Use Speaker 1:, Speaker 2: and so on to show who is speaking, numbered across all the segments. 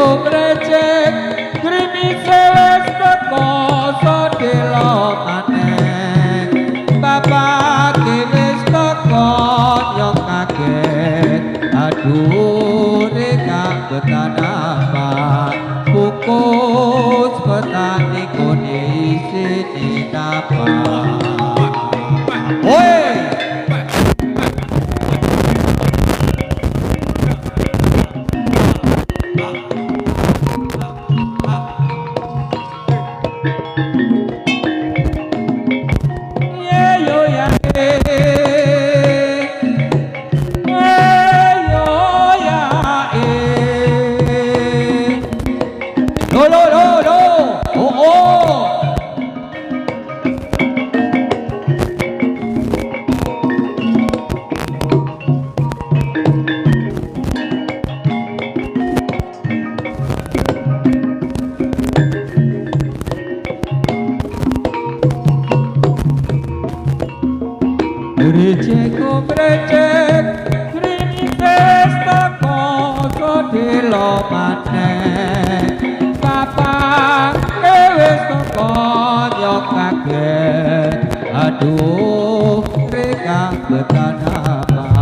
Speaker 1: Kumrecek krimise wis teko sedelo maneh bapake wis teko yo kaget aduh reka betan apa kukus petani kone isini napa oi Recek recek krimis teko sedelo maneh bapak wis teko yo kaget aduh reka betan apa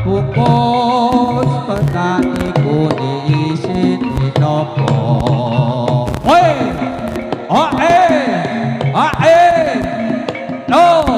Speaker 1: kukus petani kune isine nopo oi no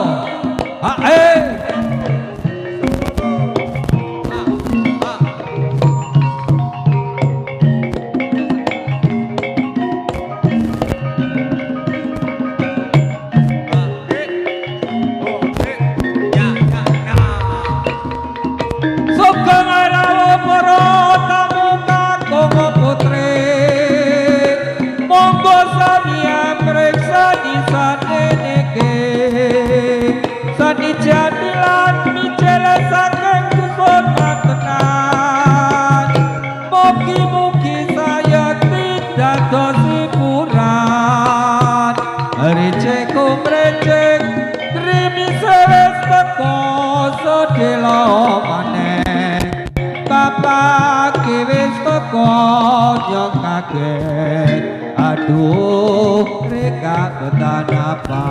Speaker 1: aduh reka betan apa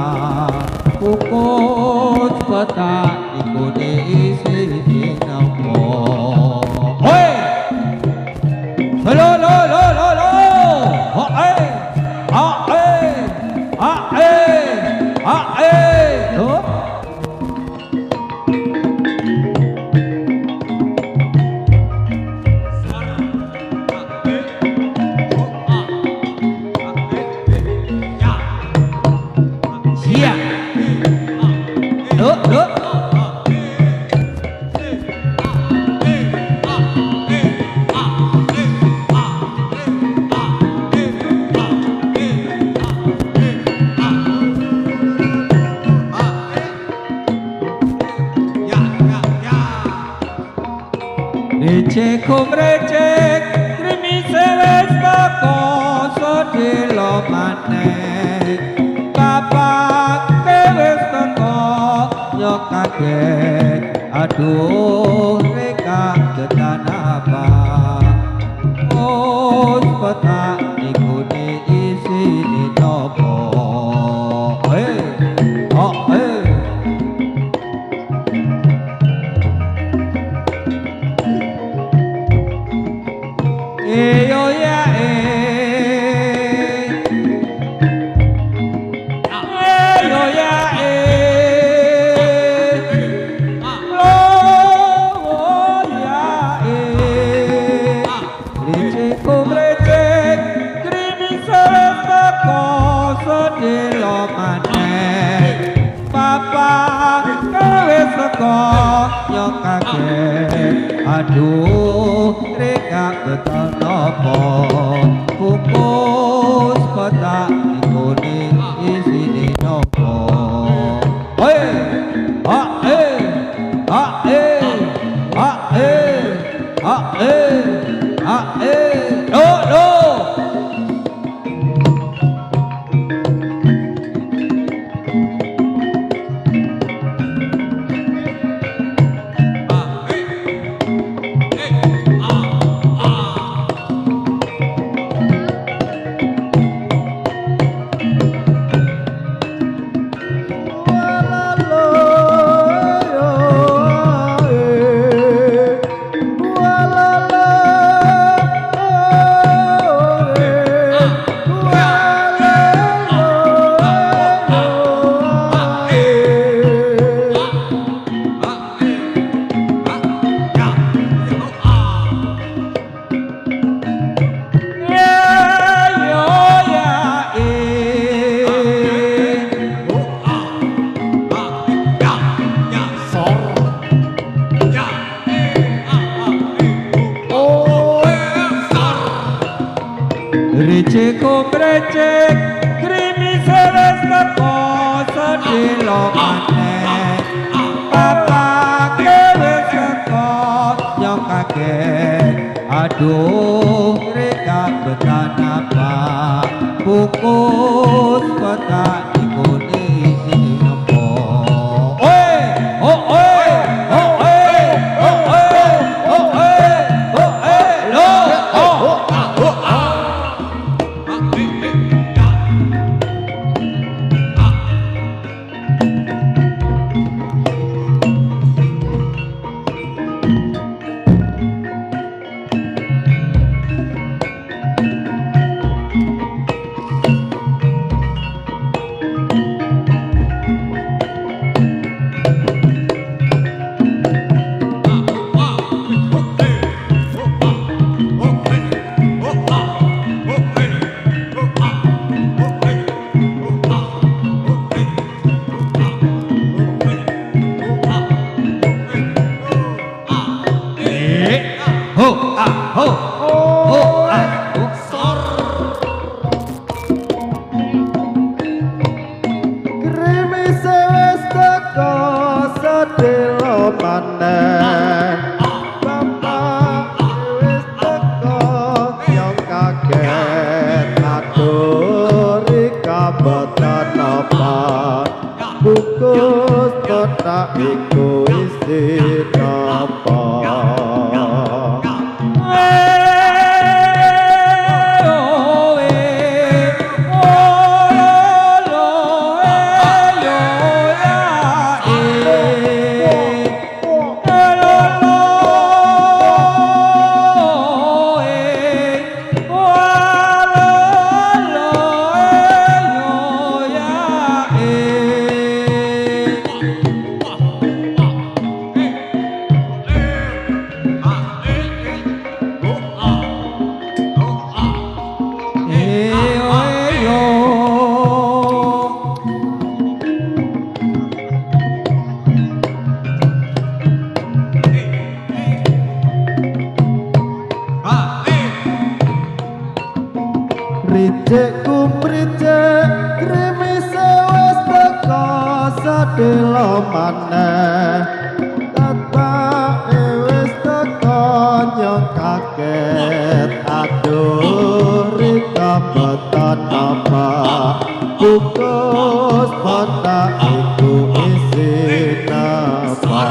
Speaker 1: kukus petani kune isini nopo hoi lo Recek recek krimise wis teko sedelo maneh bapak wis teko yo kaget aduh reka betan apa kus petani kune isine nopo yo kaget aduh reka betan nopo kukus petani kune isine nopo teko sedilo maneh Bapake wis teko yo kaget aduh reka betan apa bungkus petak ikune isi nopo oi oh oi oh oi oh oi oh oi oh oi lo oh ho ah ho ho ah ho sor
Speaker 2: Krimis wis teko sedelo maneh Bapak wis teko yang kaget aduh rika boten apa bungkus kotak iku isi napa Ricik kumricik krimis wis teko sedelo maneh Tatake wis teko nyong kaget aduh rika boten apa bungkus kotak iku isi napa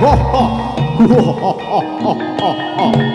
Speaker 2: ho ho ho ho ho ho